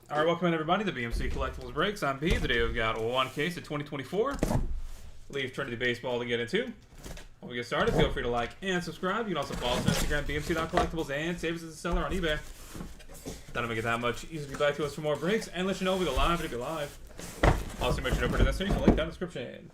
All right, welcome in everybody to BMC Collectibles Breaks. I'm P. Today we've got one case of 2024 Leaf Trinity Baseball to get into. When we get started, feel free to like and subscribe. You can also follow us on Instagram, bmc.collectibles, and save us as a seller on eBay. That'll make it that much easier to get back to us for more breaks and let you know we go live if you go live. Also, make sure to put it in the link down in the description.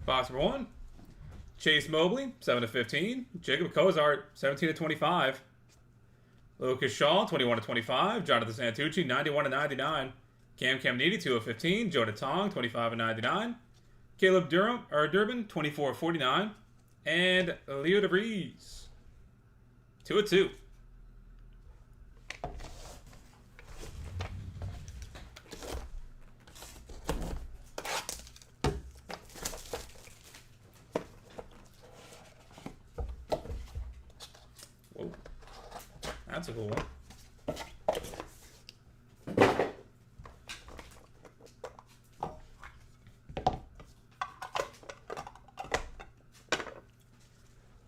Box number 1, Chase Mobley, 7/15. Jacob Cozart, 17/25. Lucas Shaw, 21/25. Jonathan Santucci, 91/99. Cam Camniti, 2/15. Jonah Tong, 25/99. Caleb Durbin, 24/49. And Leo DeVries, 2/2. Whoa, that's a cool one.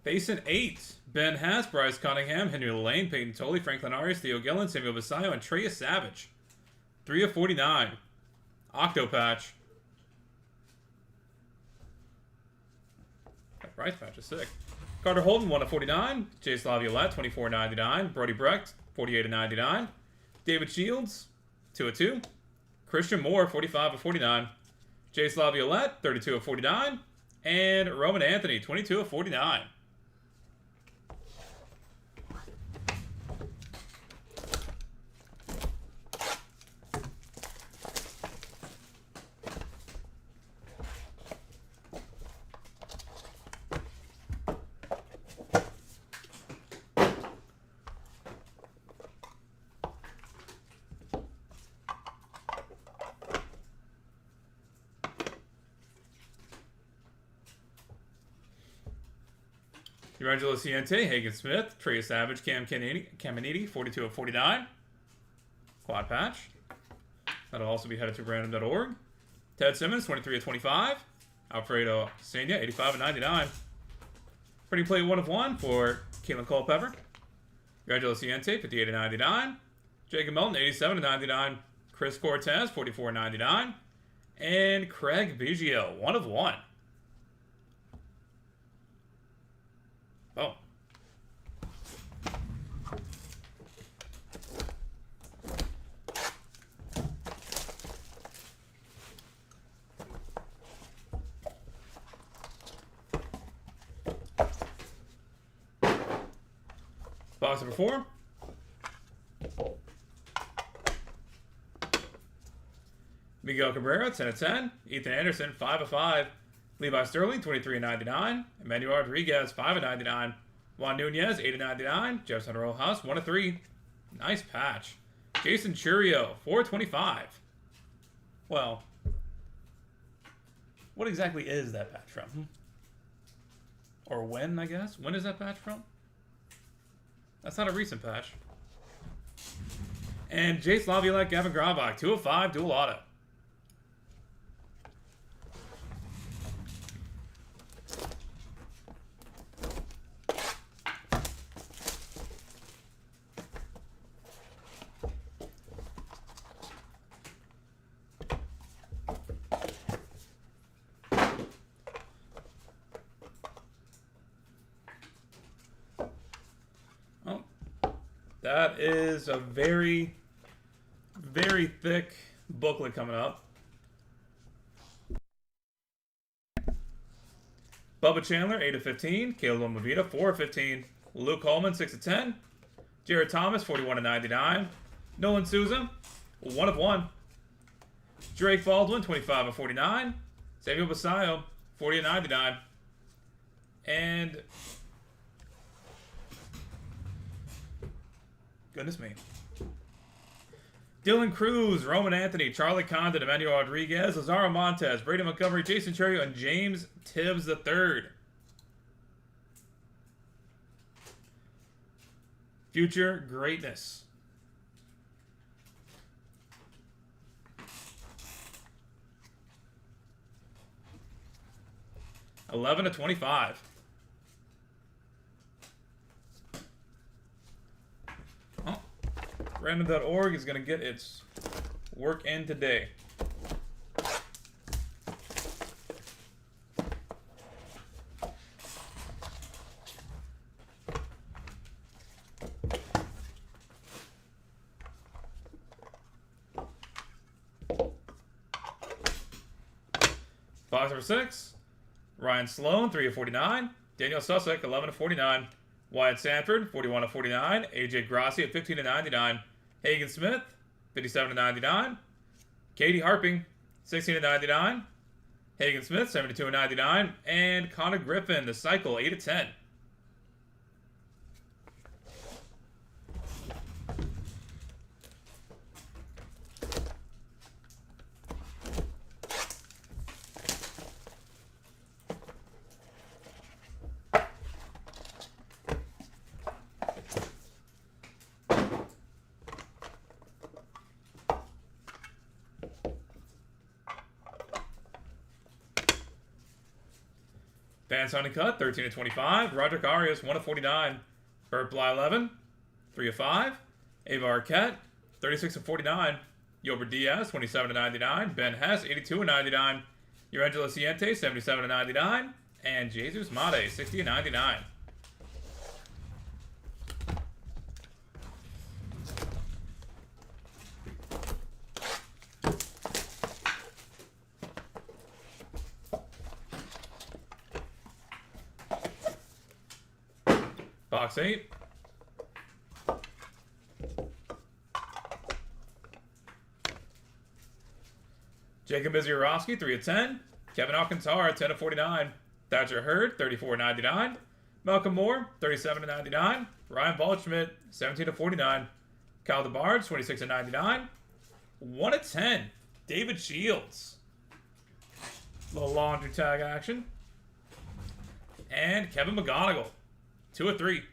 Basin 8. Ben Haas, Bryce Cunningham, Henry Lane, Peyton Tolley, Franklin Arias, Theo Gillen, Samuel Basayo, and Trey Savage. 3/49. Octo patch. That Bryce patch is sick. Carter Holden, 1/49. Jace Laviolette, 24/99. Brody Brecht, 48/99. David Shields, 2/2. Christian Moore, 45/49. Jace Laviolette, 32/49. And Roman Anthony, 22/49. Angelo Ciente, Hagen Smith, Trey Savage, Caminiti, 42/49. Quad patch. That'll also be headed to random.org. Ted Simmons, 23/25. Alfredo Senia, 85/99. Pretty play 1/1 for Keelan Culpepper. Angelo Ciente, 58/99. Jacob Melton, 87/99. Chris Cortez, 44/99. And Craig Biggio, 1/1. Oh. Box number 4. Miguel Cabrera, 10/10. Ethan Anderson, 5/5. Levi Sterling, 23/99. Emmanuel Rodriguez, 5/99. Juan Nunez, 8/99. Jefferson Rojas, 1/3. Nice patch. Jason Churio, 4/25. Well, what exactly is that patch from? Or when, I guess? When is that patch from? That's not a recent patch. And Jace Laviolette, Gavin Gravak, 2/5, dual auto. That is a very, very thick booklet coming up. Bubba Chandler, 8/15. Caleb Movita, 4/15. Luke Holman, 6/10. Jared Thomas, 41/99. Nolan Souza, 1/1. Drake Baldwin, 25/49. Samuel Basayo, 40/99. And goodness me. Dylan Cruz, Roman Anthony, Charlie Condon, Emmanuel Rodriguez, Lazaro Montez, Brady Montgomery, Jason Cherry, and James Tibbs III. Future greatness. $11/25. Oh, random.org is going to get its work in today. Box number 6. Ryan Sloan, 3/49. Daniel Sussek, 11/49. Wyatt Sanford, 41/49. AJ Grassi at 15/99. Hagen Smith, 57/99. Katie Harping, 16/99. Hagen Smith, 72/99. And Connor Griffin, the cycle, 8/10. Vance Honeycutt, 13/25. Roderick Arias, 1/49. Burt Bly, 11. 3/5. Ava Arquette, 36/49. Yober Diaz, 27/99. Ben Hess, 82/99. Urangelo Ciente, 77/99. And Jesus Mate, 60/99. Box 8. Jacob Izierowski, 3/10. Kevin Alcantara, 10/49. Thatcher Hurd, 34/99. Malcolm Moore, 37/99. Ryan Baldschmidt, 17/49. Kyle DeBarge, 26/99. 1/10. David Shields. Little laundry tag action. And Kevin McGonigal, 2/3.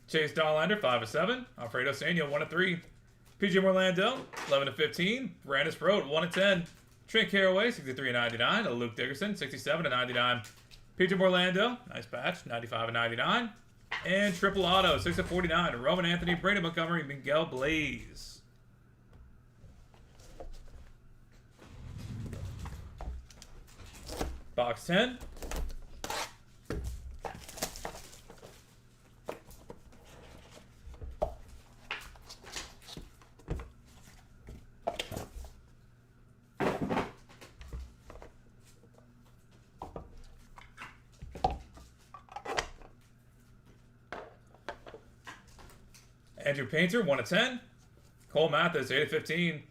Chase Dollander, 5/7. Alfredo Senio, 1/3. PJ Orlando, 11/15. Brandis Broad, 1/10. Trent Carraway, 63/99. Luke Dickerson, 67/99. PJ Orlando, nice patch, 95/99. And Triple Auto, 6/49. Roman Anthony, Brandon Montgomery, Miguel Blaze. Box 10. Andrew Painter, 1/10. Cole Mathis, 8/15.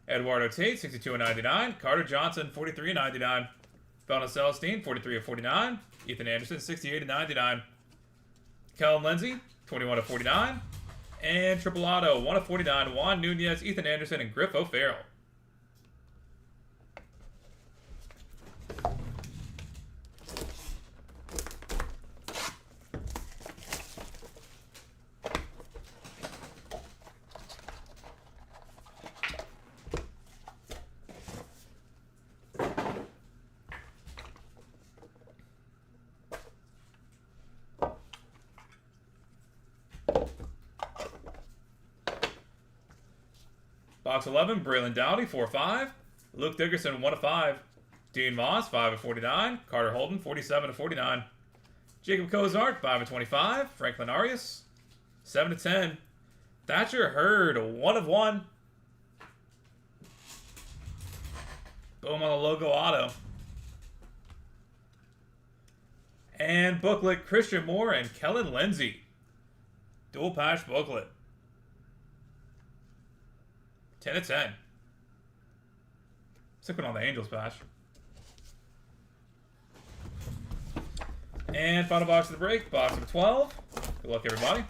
Eduardo Tate, 62/99. Carter Johnson, 43/99. Felton Celestine, 43/49. Ethan Anderson, 68/99. Kellen Lindsay, 21/49. And Triple Auto, 1/49. Juan Nunez, Ethan Anderson, and Griff O'Farrell. Box 11, Braylon Dowdy, 4/5. Luke Dickerson, 1/5. Dean Moss, 5/49. Carter Holden, 47/49. Jacob Cozart, 5/25. Franklin Arias, 7/10. Thatcher Hurd, 1/1. Boom on the logo auto. And booklet, Christian Moore and Kellen Lindsay. Dual patch booklet. 10 of 10. Sick one on the Angels patch. And final box of the break, box number 12. Good luck, everybody.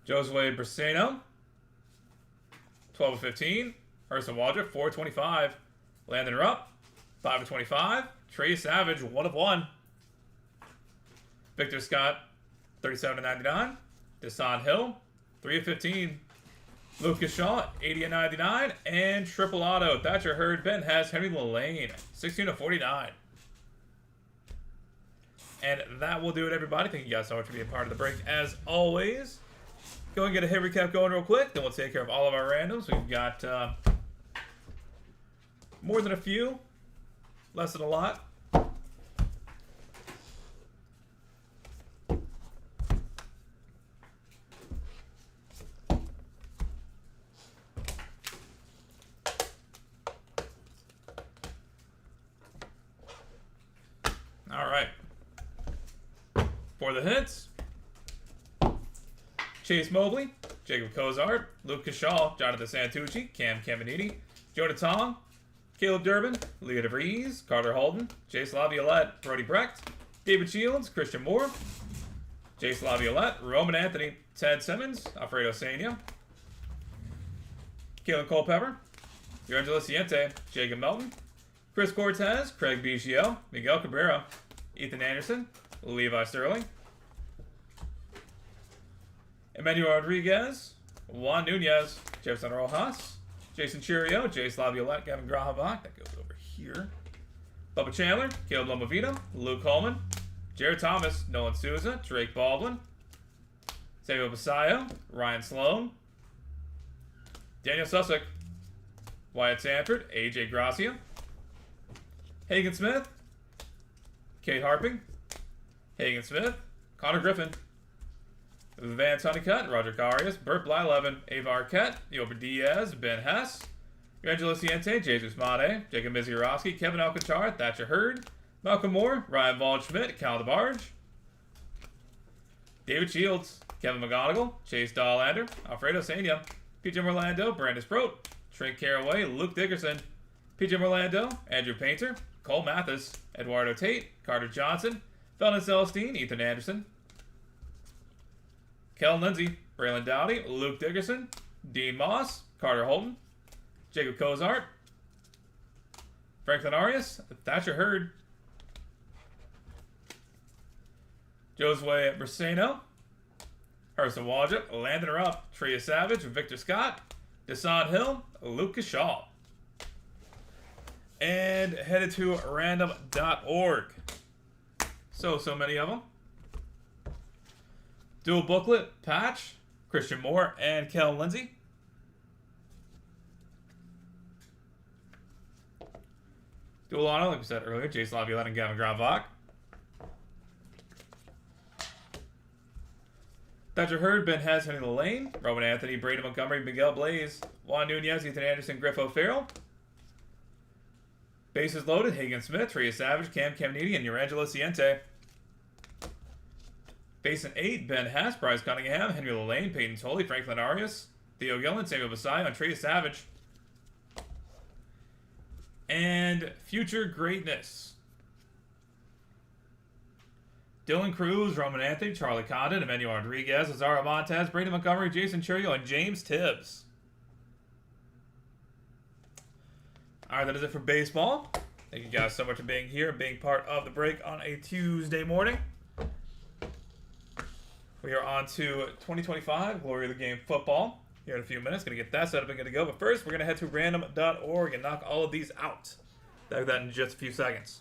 Josue Briseno, 12 of 15. Harrison Waldrop, 425. Landon Rupp, 5 of 25. Trey Savage, 1 of 1. Victor Scott, 37 of 99. Desan Hill, 3 of 15. Lucas Shaw, 80 of 99. And triple auto, Thatcher Hurd, Ben Hess, Henry Lane, 16 of 49. And that will do it, everybody. Thank you guys so much for being part of the break, as always. Go and get a hit recap going real quick. Then we'll take care of all of our randoms. We've got more than a few. Less than a lot. All right. For the hits. Chase Mobley, Jacob Cozart, Luke Shaw, Jonathan Santucci, Cam Caminiti, Jonah Tong, Caleb Durbin, Leah DeVries, Carter Holden, Jace Laviolette, Brody Brecht, David Shields, Christian Moore, Jace Laviolette, Roman Anthony, Ted Simmons, Alfredo Sania, Caleb Culpepper, Angelo Ciente, Jacob Melton, Chris Cortez, Craig Biggio, Miguel Cabrera, Ethan Anderson, Levi Sterling, Emmanuel Rodriguez, Juan Nunez, Jefferson Rojas, Jason Churio, Jace Laviolette, Gavin Grahavak, that goes over here. Bubba Chandler, Caleb Lomovito, Luke Coleman, Jared Thomas, Nolan Souza, Drake Baldwin, Samuel Basayo, Ryan Sloan, Daniel Susick, Wyatt Sanford, AJ Gracia, Hagen Smith, Kate Harping, Hagen Smith, Connor Griffin, Vance Honeycutt, Roger Carias, Burt Blyleven, Ava Arquette, Yober Diaz, Ben Hess, Angelo Ciente, Jesus Mate, Jacob Mizurowski, Kevin Alcantara, Thatcher Hurd, Malcolm Moore, Ryan Waldschmidt, Cal DeBarge, David Shields, Kevin McGonigal, Chase Dahlander, Alfredo Sania, PJ Orlando, Brandis Brote, Trent Caraway, Luke Dickerson, PJ Orlando, Andrew Painter, Cole Mathis, Eduardo Tate, Carter Johnson, Felton Celestine, Ethan Anderson, Kellen Lindsay, Braylon Dowdy, Luke Dickerson, Dean Moss, Carter Holden, Jacob Cozart, Franklin Arias, Thatcher Hurd, Josue Briseno, Harrison Waldrop, Landon Rupp, Tria Savage, Victor Scott, Desan Hill, Lucas Shaw. And headed to random.org. So many of them. Dual booklet, patch, Christian Moore and Kellen Lindsay. Dual auto, like we said earlier, Jason Laviolette and Gavin Gravak. Thatcher Hurd, Ben Hess, Henry Lane, Roman Anthony, Brady Montgomery, Miguel Blaze, Juan Nunez, Ethan Anderson, Griff O'Farrell. Bases loaded, Hagen Smith, Tria Savage, Cam Caminiti, and Angelo Ciente. Base in 8, Ben Hess, Bryce Cunningham, Henry Lane, Peyton Tolley, Franklin Arias, Theo Gillen, Samuel Basayo, and Tria Savage. And Future Greatness. Dylan Cruz, Roman Anthony, Charlie Condon, Emmanuel Rodriguez, Lazaro Montez, Brady Montgomery, Jason Churio, and James Tibbs. Alright, that is it for baseball. Thank you guys so much for being here and being part of the break on a Tuesday morning. We are on to 2025 Glory of the Game football here in a few minutes. Going to get that set up and going to go. But first, we're going to head to random.org and knock all of these out. Back that in just a few seconds.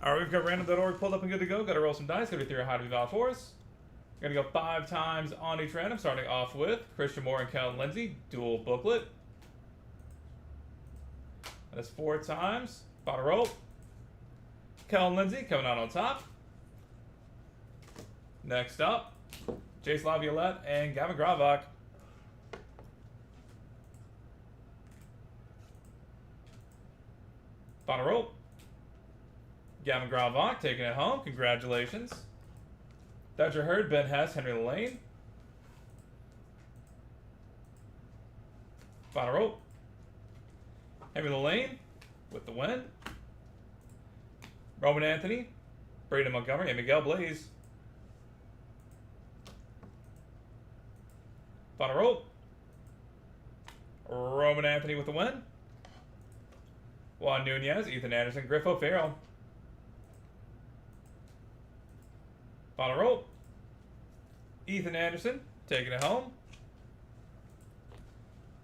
All right, we've got random.org pulled up and good to go. Got to roll some dice. Got to be 3 or high to be valid for us. We're going to go 5 times on each random, starting off with Christian Moore and Kellen Lindsay, dual booklet. That's 4 times. Bottom roll. Kellen Lindsay coming out on top. Next up, Jace Laviolette and Gavin Gravak. Bottom roll. Gavin Gravak taking it home. Congratulations. Dodger Hurd, Ben Hess, Henry Lane. Bottom roll. Henry Lane with the win. Roman Anthony, Braden Montgomery, and Miguel Blaze. Bottom roll. Roman Anthony with the win. Juan Nunez, Ethan Anderson, Griff O'Farrell. Bottom roll. Ethan Anderson taking it home.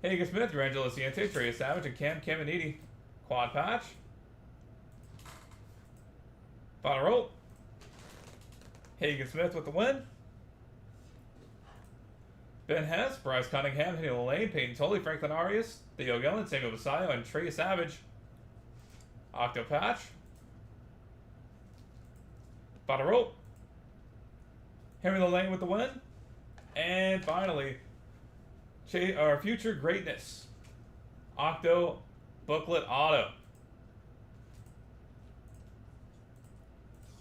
Hagen Smith, Rangelo Ciente, Trey Savage, and Cam Caminiti. Quad patch. Bottom roll. Hagen Smith with the win. Ben Hess, Bryce Cunningham, Henry Lane, Peyton Tolley, Franklin Arias, Theo Gillen, Samuel Basayo, and Trey Savage. Octo patch. Bottom roll. Henry Lane with the win. And finally, our future greatness. Octo booklet auto.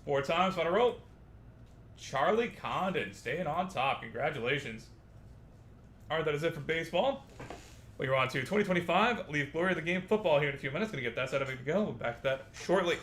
4 times, bottom roll. Charlie Condon staying on top. Congratulations. All right, that is it for baseball. We're on to 2025 Leaf Glory of the Game football here in a few minutes. Going to get that set up to go. We'll be back to that shortly.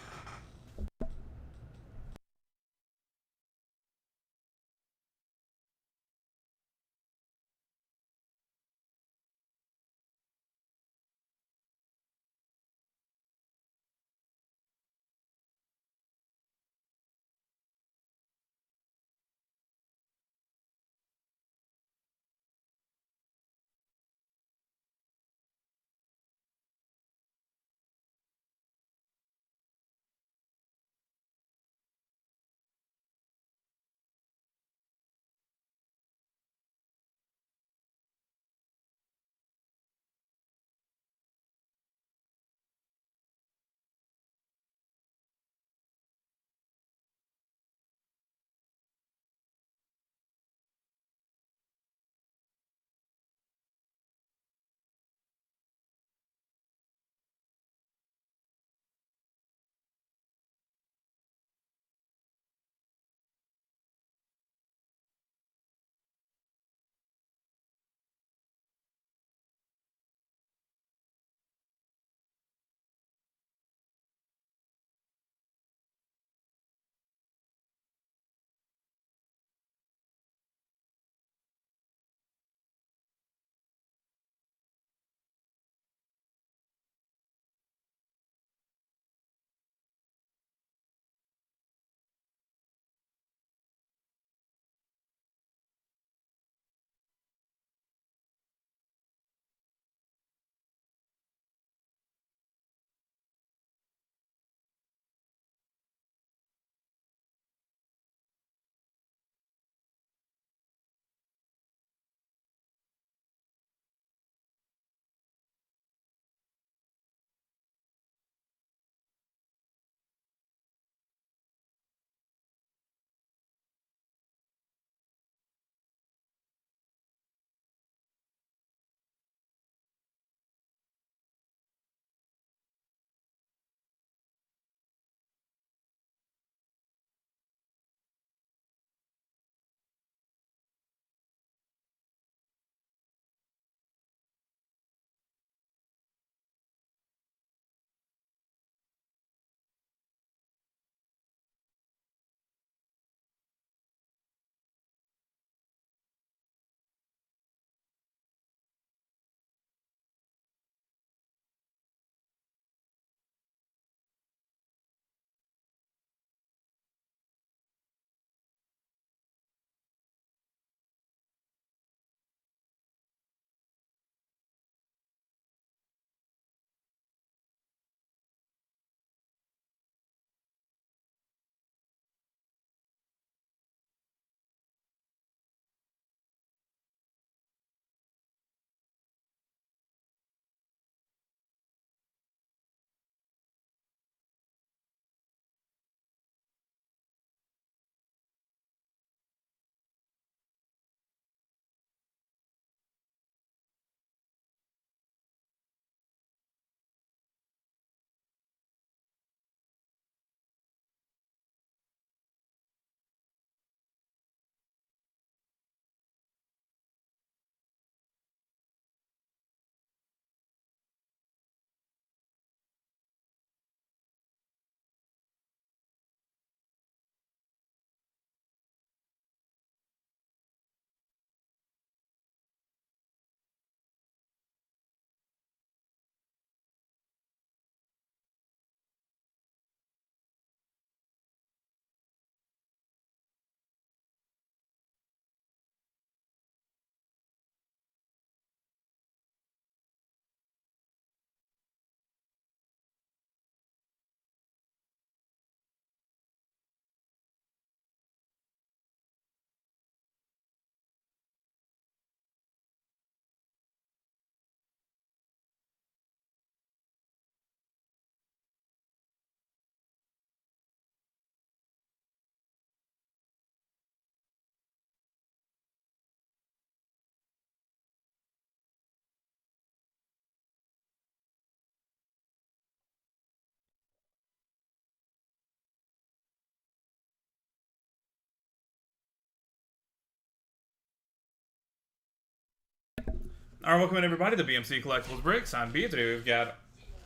All right, welcome in everybody to BMC Collectibles Breaks. I'm B. Today we've got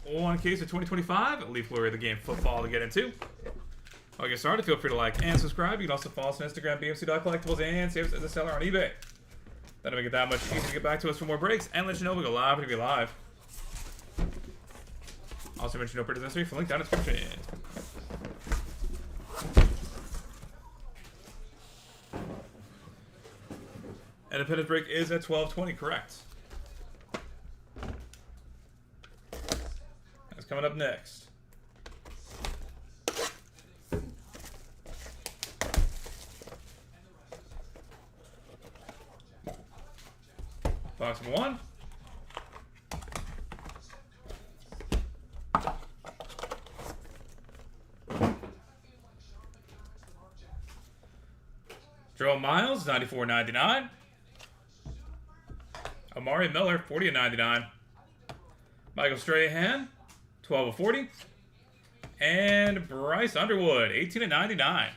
one case of 2025 Leaf Glory of the Game football to get into. I'll get started. Feel free to like and subscribe. You can also follow us on Instagram, BMC.collectibles, and save us as a seller on eBay. That'll make it that much easier to get back to us for more breaks and let you know we go live when we go live. Also mention no purchase necessary for link down in the description. Independence break is at 12:20, correct? That's coming up next. Box number 1. Jerome Miles, 94.99. Amari Miller, 40.99. Michael Strahan, 12.40. And Bryce Underwood, 18.99.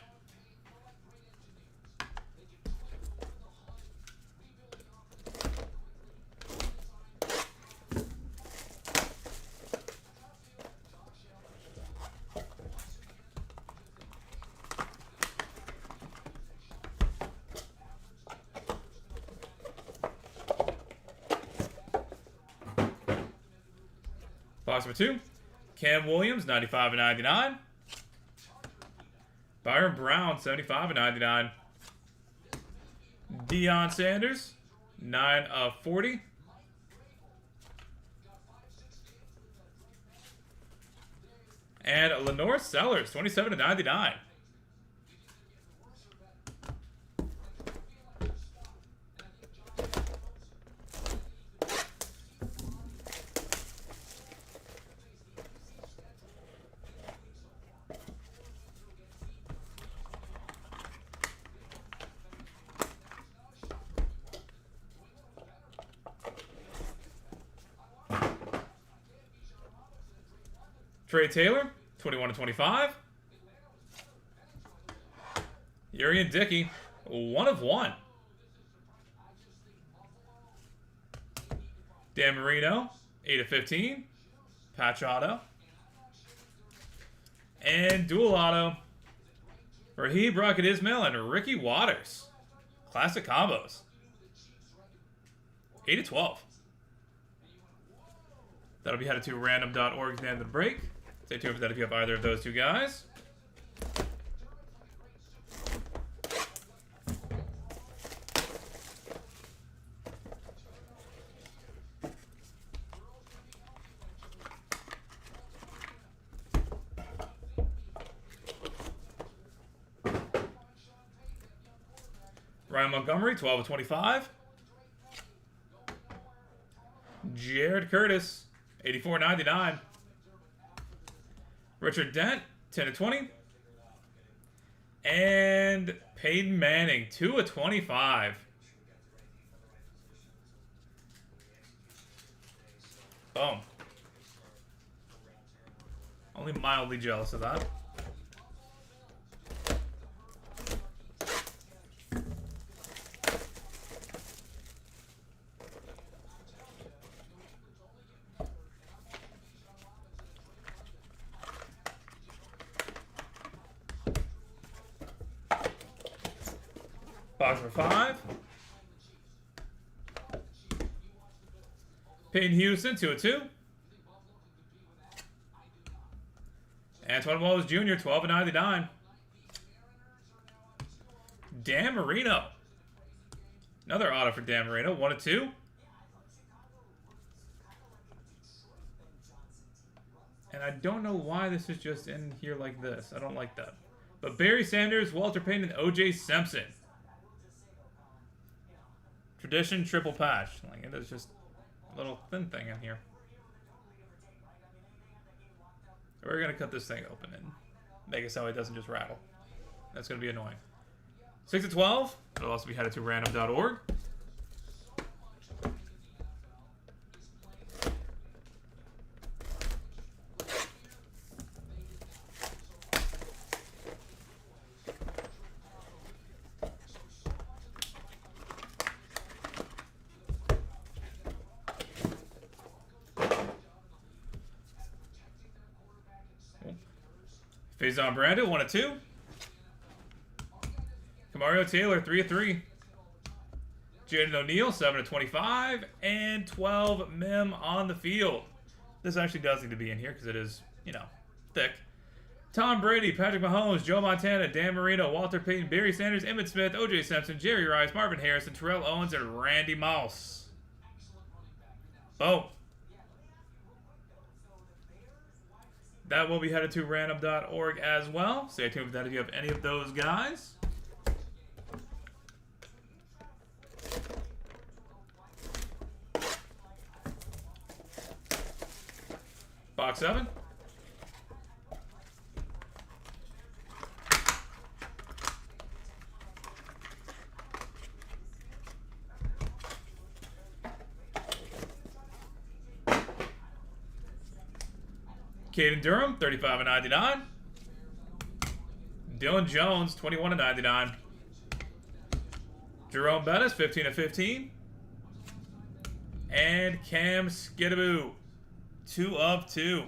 Box number 2. Cam Williams, 95.99. Byron Brown, 75.99. Deion Sanders, 9/40. And Lenore Sellers, 27.99. Trey Taylor, 21/25. Urian Dickey, 1/1. Dan Marino, 8/15. Patch auto. And dual auto. Raheem Rocket Ismail and Ricky Waters. Classic combos. 8/12. That'll be headed to random.org at the end of the break. Stay tuned for that if you have either of those two guys. Ryan Montgomery, 12/25. Jared Curtis, 84.99. Richard Dent, 10/20. And Peyton Manning, 2/25. Boom. Only mildly jealous of that. Box number 5. Peyton Houston, 2/2. Antoine Walls Jr., 12/99. Dan Marino. Another auto for Dan Marino, 1/2. And I don't know why this is just in here like this. I don't like that. But Barry Sanders, Walter Payton, and O.J. Simpson. Tradition triple patch. Like, it is just a little thin thing in here. We're going to cut this thing open and make it so it doesn't just rattle. That's going to be annoying. 6/12. It'll also be headed to random.org. Faison Brandon, 1 of 2. Kamario Taylor, 3 of 3. Jaden O'Neal, 7 of 25. And 12 Mim on the field. This actually does need to be in here because it is, you know, thick. Tom Brady, Patrick Mahomes, Joe Montana, Dan Marino, Walter Payton, Barry Sanders, Emmitt Smith, O.J. Simpson, Jerry Rice, Marvin Harrison, Terrell Owens, and Randy Moss. Boom. That will be headed to random.org as well. Stay tuned for that if you have any of those guys. Box 7. Caden Durham, 35 of 99. Dylan Jones, 21 of 99. Jerome Bettis, 15 of 15. And Cam Skidaboo, 2 of 2.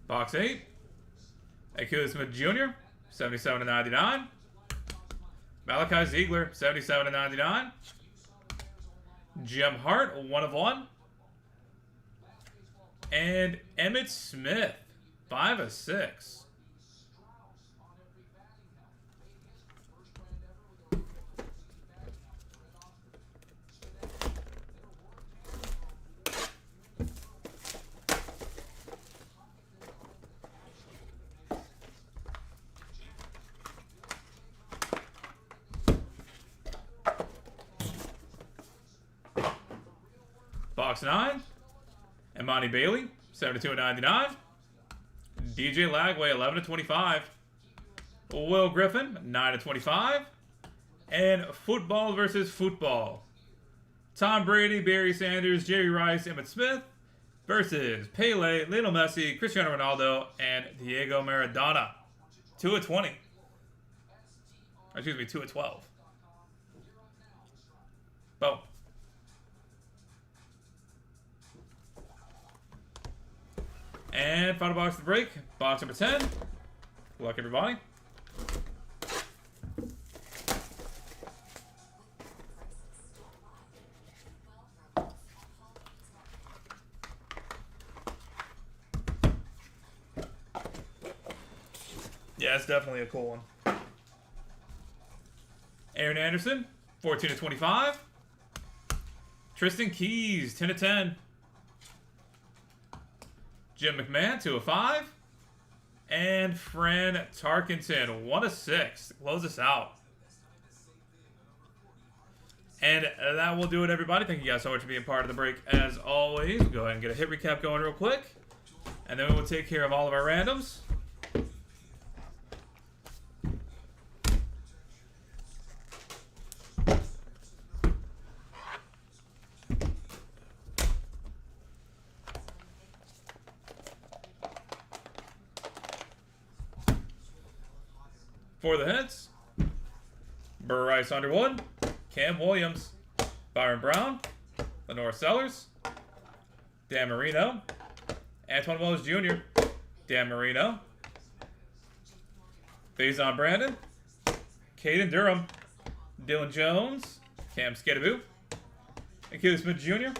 Box 8. Akila Smith Jr., 77 of 99. Malachi Ziegler, 77 of 99. Jim Hart, 1 of 1. And Emmitt Smith, 5 of 6. Box 9. Imani Bailey, 72 of 99. DJ Lagway, 11 of 25. Will Griffin, 9 of 25. And football versus football. Tom Brady, Barry Sanders, Jerry Rice, Emmitt Smith versus Pele, Lionel Messi, Cristiano Ronaldo, and Diego Maradona. 2 of 20. Excuse me, 2 of 12. Boom. And final box of the break, box number 10. Good luck, everybody. Yeah, it's definitely a cool one. Aaron Anderson, 14 of 25. Tristan Keys, 10 of 10. Jim McMahon, 2 of 5. And Fran Tarkenton, 1 of 6. Close us out. And that will do it, everybody. Thank you guys so much for being part of the break. As always, go ahead and get a hit recap going real quick. And then we will take care of all of our randoms. For the hits, Bryce Underwood, Cam Williams, Byron Brown, Lenore Sellers, Dan Marino, Antoine Wells Jr., Dan Marino, Faison Brandon, Caden Durham, Dylan Jones, Cam Skidaboo, Akila Smith Jr.,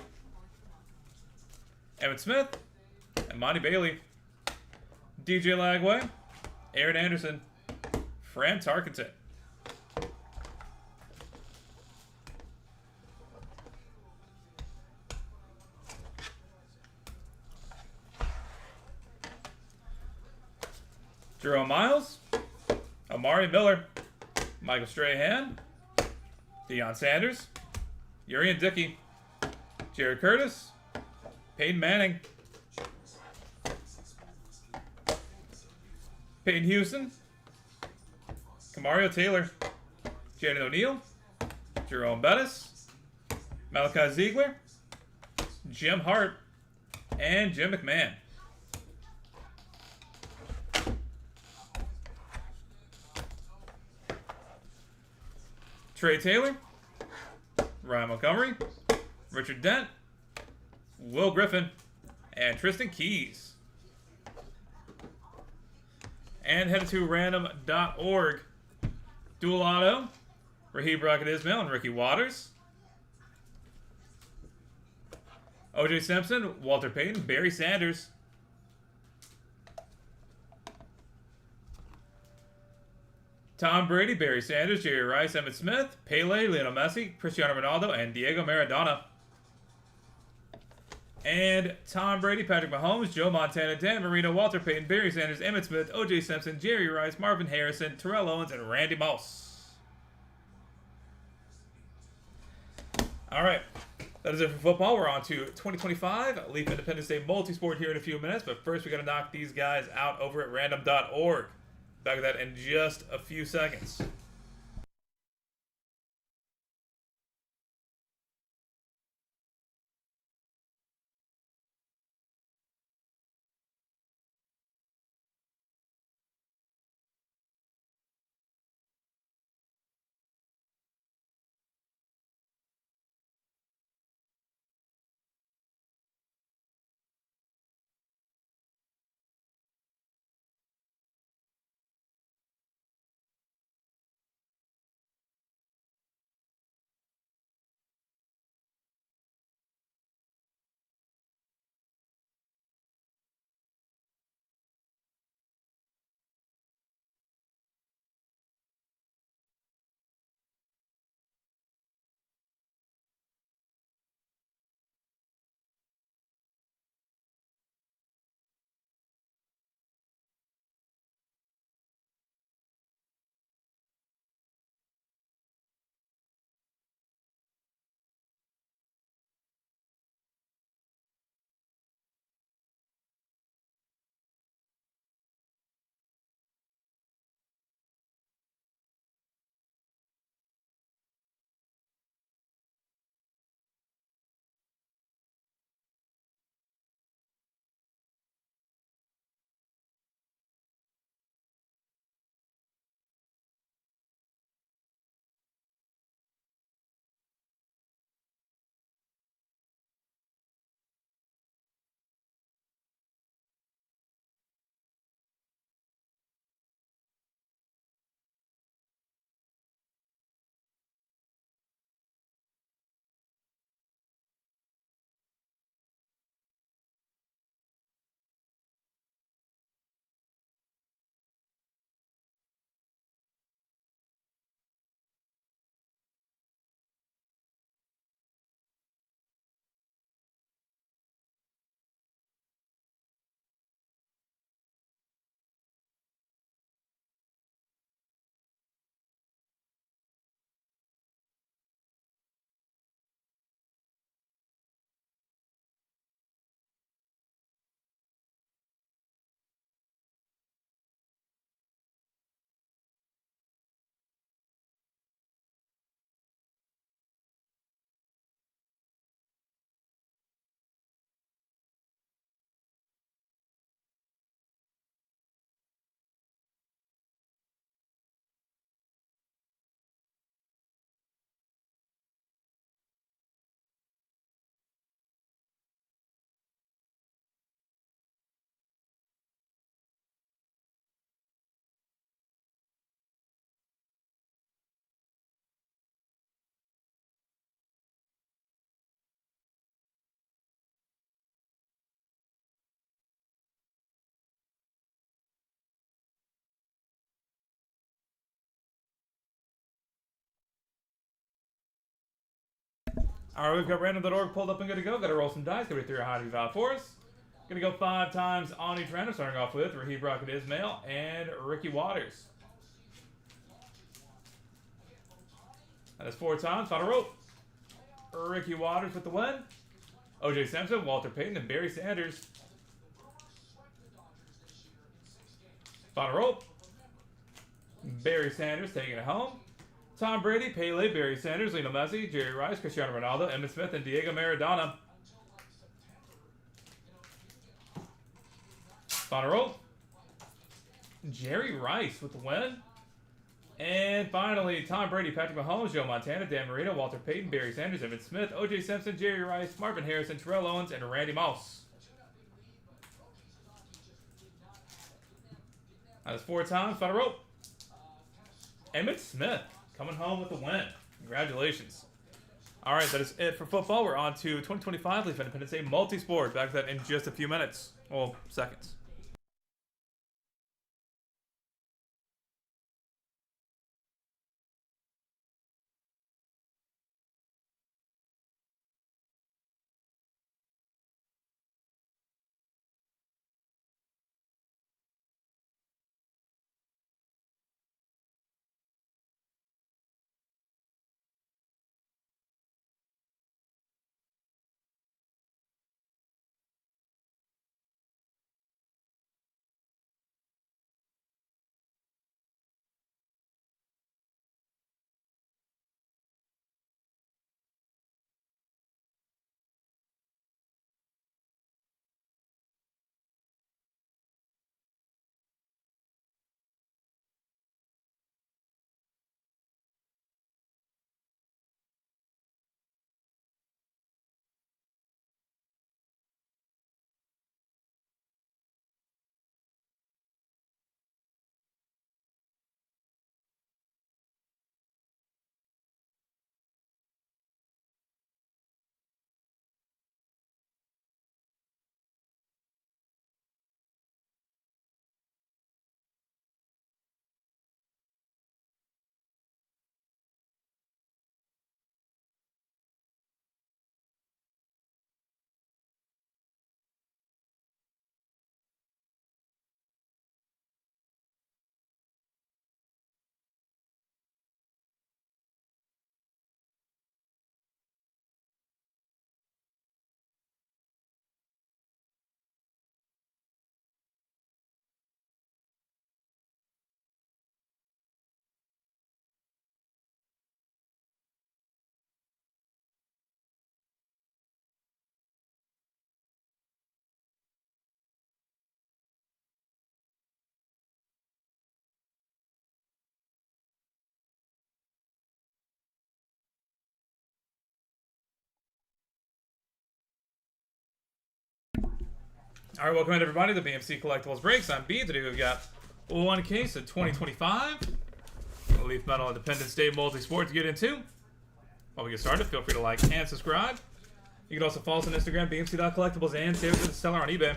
Emmitt Smith, Imani Bailey, DJ Lagway, Aaron Anderson, Fran Tarkenton. Jerome Miles, Amari Miller, Michael Strahan, Deion Sanders, Urian Dickey, Jared Curtis, Peyton Manning, Peyton Houston, Kamario Taylor, Jaden O'Neal, Jerome Bettis, Malachi Ziegler, Jim Hart, and Jim McMahon. Trey Taylor, Ryan Montgomery, Richard Dent, Will Griffin, and Tristan Keys. And headed to random.org. Dual auto, Raheem Brockett Ismail and Ricky Waters. OJ Simpson, Walter Payton, Barry Sanders. Tom Brady, Barry Sanders, Jerry Rice, Emmitt Smith, Pele, Lionel Messi, Cristiano Ronaldo, and Diego Maradona. And Tom Brady, Patrick Mahomes, Joe Montana, Dan Marino, Walter Payton, Barry Sanders, Emmitt Smith, O.J. Simpson, Jerry Rice, Marvin Harrison, Terrell Owens, and Randy Moss. All right, that is it for football. We're on to 2025 Leaf Independence Day Multisport here in a few minutes, but first we got to knock these guys out over at random.org. Back to that in just a few seconds. All right, we've got random.org pulled up and good to go. Got to roll some dice. Got to through a high valve for us. Going to go 5 times on each random, starting off with Raheem Brockett Ismail and Ricky Waters. That is 4 times. Final rope. Ricky Waters with the win. O.J. Simpson, Walter Payton, and Barry Sanders. Final rope. Barry Sanders taking it home. Tom Brady, Pele, Barry Sanders, Lionel Messi, Jerry Rice, Cristiano Ronaldo, Emmitt Smith, and Diego Maradona. Final roll. Jerry Rice with the win. And finally, Tom Brady, Patrick Mahomes, Joe Montana, Dan Marino, Walter Payton, Barry Sanders, Emmitt Smith, O.J. Simpson, Jerry Rice, Marvin Harrison, Terrell Owens, and Randy Moss. That is 4 times. Final roll. Emmitt Smith coming home with the win. Congratulations. All right, that is it for football. We're on to 2025 Leaf Independence Day Multi-Sport. Back to that in just a few minutes. Well, seconds. All right, welcome in everybody to BMC Collectibles Breaks. I'm B. Today we've got one case of 2025 Leaf Metal Independence Day Multi-Sport to get into. While we get started, feel free to like and subscribe. You can also follow us on Instagram, bmc.collectibles, and save it to the seller on eBay.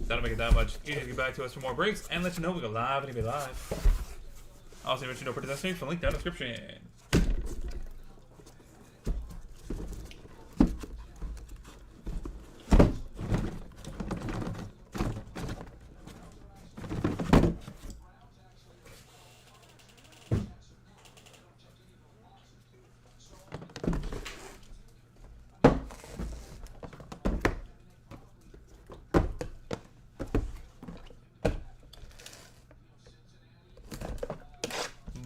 That'll make it that much easier to get back to us for more breaks and let you know we go live and eBay Live. Also, mention no participation for link down in the description.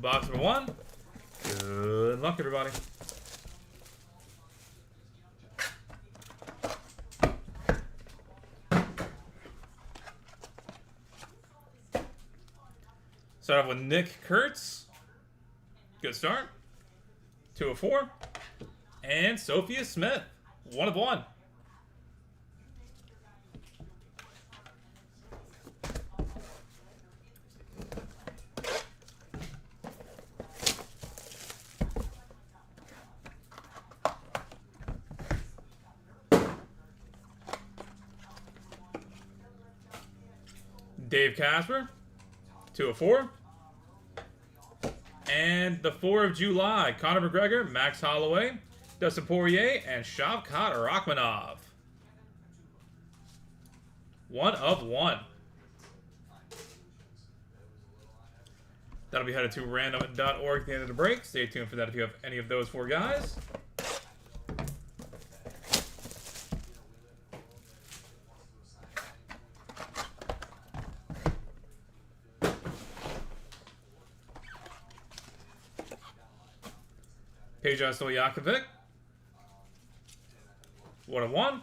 Box number 1. Good luck, everybody. Start off with Nick Kurtz. Good start. 2 of 4. And Sophia Smith. 1 of 1. Dave Casper, 2 of 4. And the 4 of July, Conor McGregor, Max Holloway, Dustin Poirier, and Shavkat Rakhmonov. 1 of 1. That'll be headed to random.org at the end of the break. Stay tuned for that if you have any of those 4 guys. Peja Stojakovic. 1/1.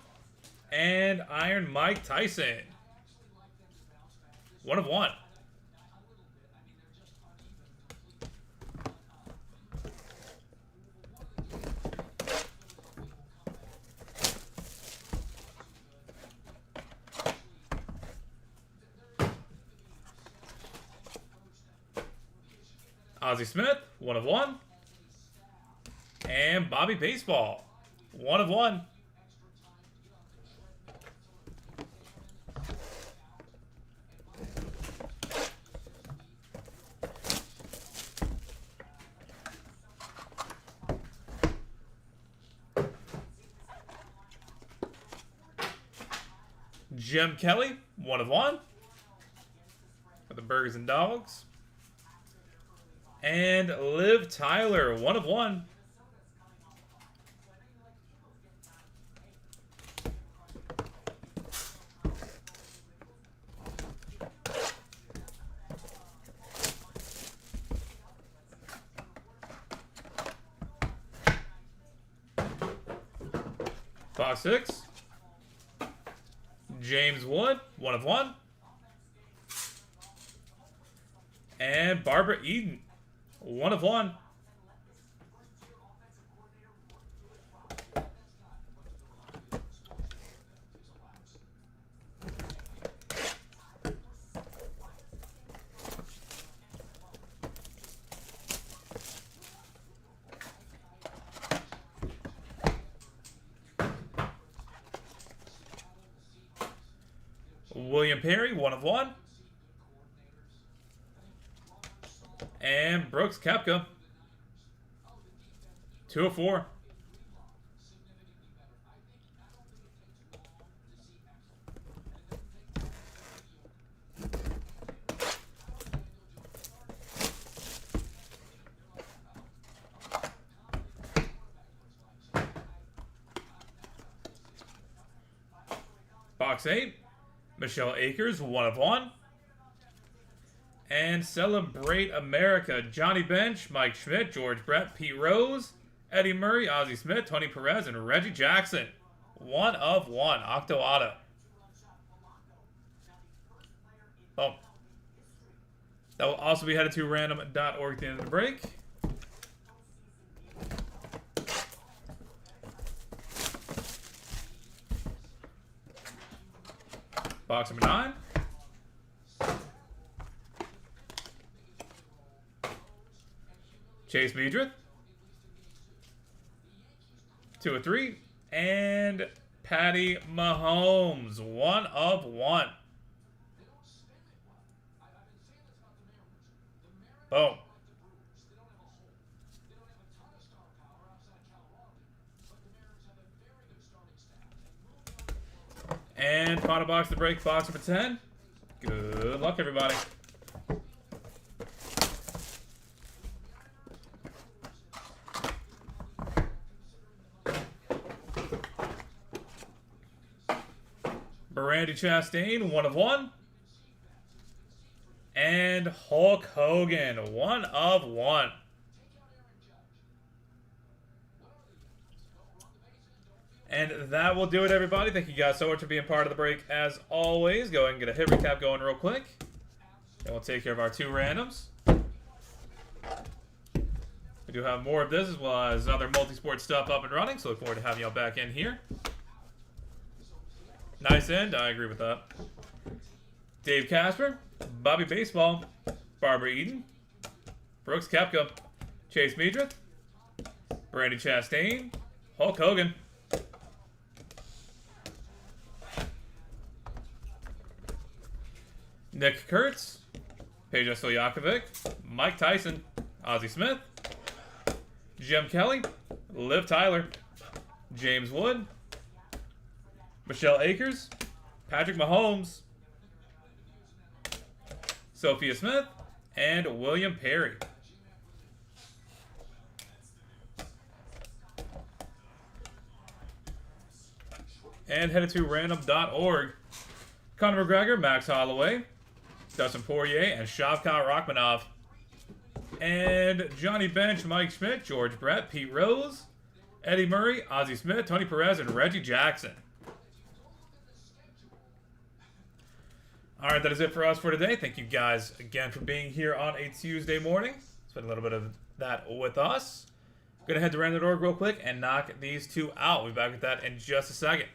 And Iron Mike Tyson. 1/1. Ozzie Smith, 1/1. And Bobby Baseball, 1/1. Jim Kelly, 1/1. For the Burgers and Dogs. And Liv Tyler, 1/1. Box 6. James Wood, 1/1. And Barbara Eden, 1/1. William Perry, 1/1. And Brooks Koepka, 2/4. Box 8. Michelle Akers, 1/1. And Celebrate America, Johnny Bench, Mike Schmidt, George Brett, Pete Rose, Eddie Murray, Ozzie Smith, Tony Perez, and Reggie Jackson, 1/1. Octo Auto. Oh. That will also be headed to random.org at the end of the break. Box number 9. Chase Meadrith, 2/3. And Patty Mahomes, 1/1. Boom. And final box to break, box number 10. Good luck, everybody. Randy Chastain, 1/1. And Hulk Hogan, 1/1. And that will do it, everybody. Thank you guys so much for being part of the break. As always, go ahead and get a hit recap going real quick. And we'll take care of our 2 randoms. We do have more of this as well as other multi-sport stuff up and running, so look forward to having y'all back in here. Nice end. I agree with that. Dave Casper, Bobby Baseball, Barbara Eden, Brooks Koepka, Chase Meadrith, Randy Chastain, Hulk Hogan. Nick Kurtz, Peja Stojakovic, Mike Tyson, Ozzie Smith, Jim Kelly, Liv Tyler, James Wood, Michelle Akers, Patrick Mahomes, Sophia Smith, and William Perry. And headed to random.org. Conor McGregor, Max Holloway, Dustin Poirier, and Shavkat Rakhmonov. And Johnny Bench, Mike Schmidt, George Brett, Pete Rose, Eddie Murray, Ozzie Smith, Tony Perez, and Reggie Jackson. All right, that is it for us for today. Thank you guys again for being here on a Tuesday morning. Spend a little bit of that with us. Going to head to random.org real quick and knock these two out. We'll be back with that in just a second.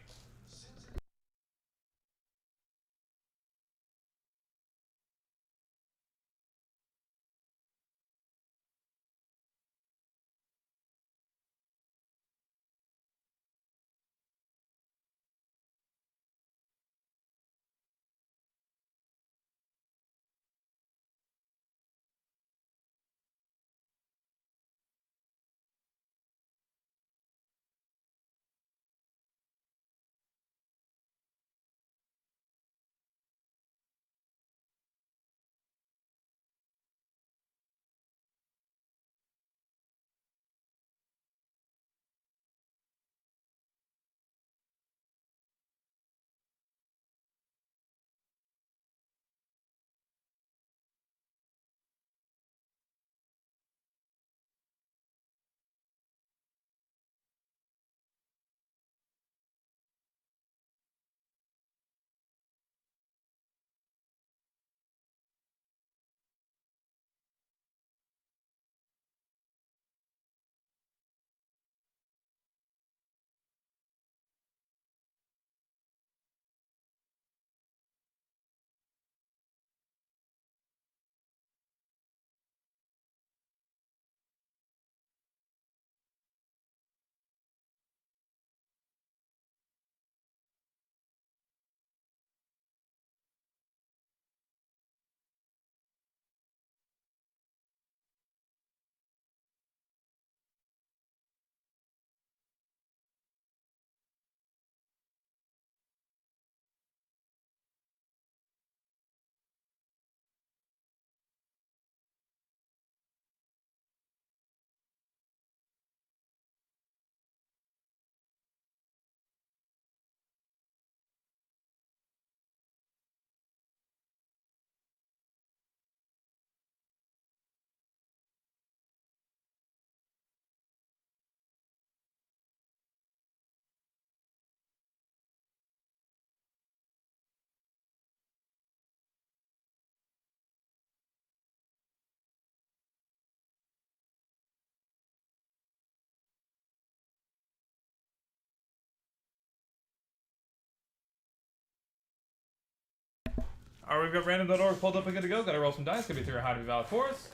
All right, we've got random.org pulled up and good to go. Got to roll some dice. Going to be 3 high to be valid for us.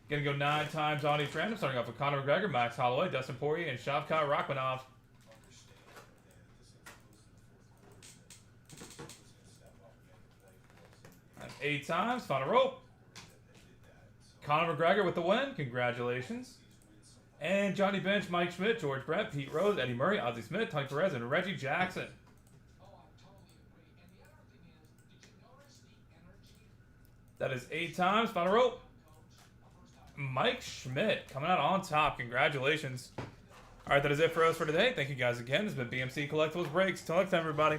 Going to go 9 times on each random, starting off with Conor McGregor, Max Holloway, Dustin Poirier, and Shavkat Rakhmonov. That's 8 times. Final roll. Conor McGregor with the win. Congratulations. And Johnny Bench, Mike Schmidt, George Brett, Pete Rose, Eddie Murray, Ozzie Smith, Tony Perez, and Reggie Jackson. That is 8 times. Final roll. Mike Schmidt coming out on top. Congratulations. All right, that is it for us for today. Thank you guys again. This has been BMC Collectibles Breaks. Till next time, everybody.